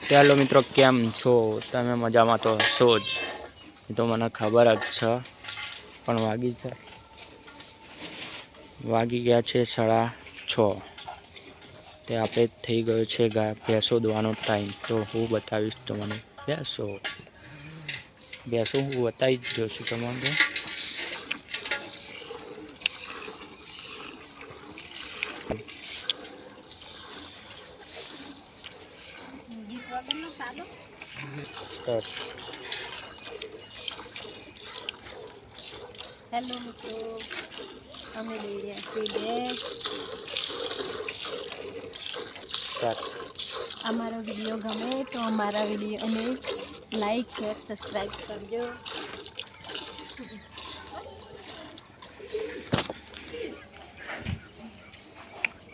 ચાલો મિત્રો, કેમ છો તમે? મજામાં તો હશો જ, એ તો મને ખબર જ છે. પણ વાગી ગયા છે 6:30. તે આપણે થઈ ગયો છે ભેંસો દોવાનો ટાઈમ. તો હું બતાવીશ તમને ભેંસો હું બતાવી જ દઉં છું તમને. હેલો મિત્રો, અમે લઈ રહ્યા છીએ ભેંસ. અમારો વિડીયો ગમે તો અમારા વિડીયોને લાઈક શેર સબસ્ક્રાઈબ કરજો.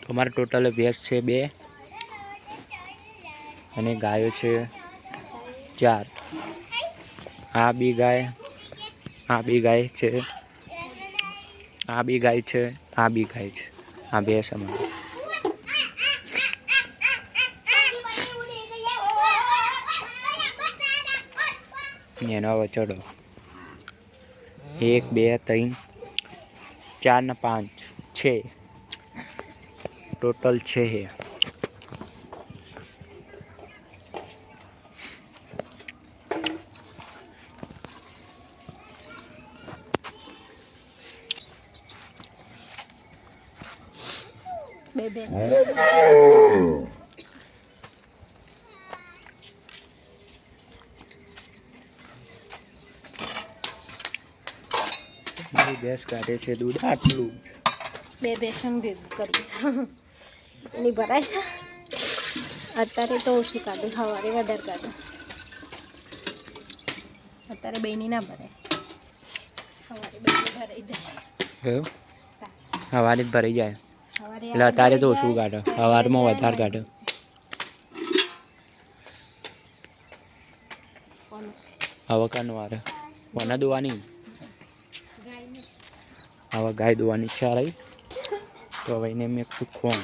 અમારે ટોટલ ભેંસ છે 2 અને ગાયો છે 4. આ બી ગાય છે, આ બી ગાય છે, આ બી ગાય છે. આ ભેંસ અમારી. એનો વચડો 1 2 3 4 ને 5 6 ટોટલ 6. બે ભેંસ ભેંસ કાઢે છે દૂધ આટલું. બે ભેંસોને ભેગું કરીશું એની ભરાય છે. અત્યારે તો ઓછું કાઢું, સવારે વધારે કાઢું. અત્યારે બેની ના ભરાય, સવારે બેની ભરાઈ જાય. સવારે જ ભરાઈ જાય. સવારે એટલે અત્યારે તો ઓછું કાઢે, સવારમાં વધારે કાઢે. હવે કાનું વારે મને દોવાની, હવે ગાય દોવાની છે. તો હવે એને મેં ખોણ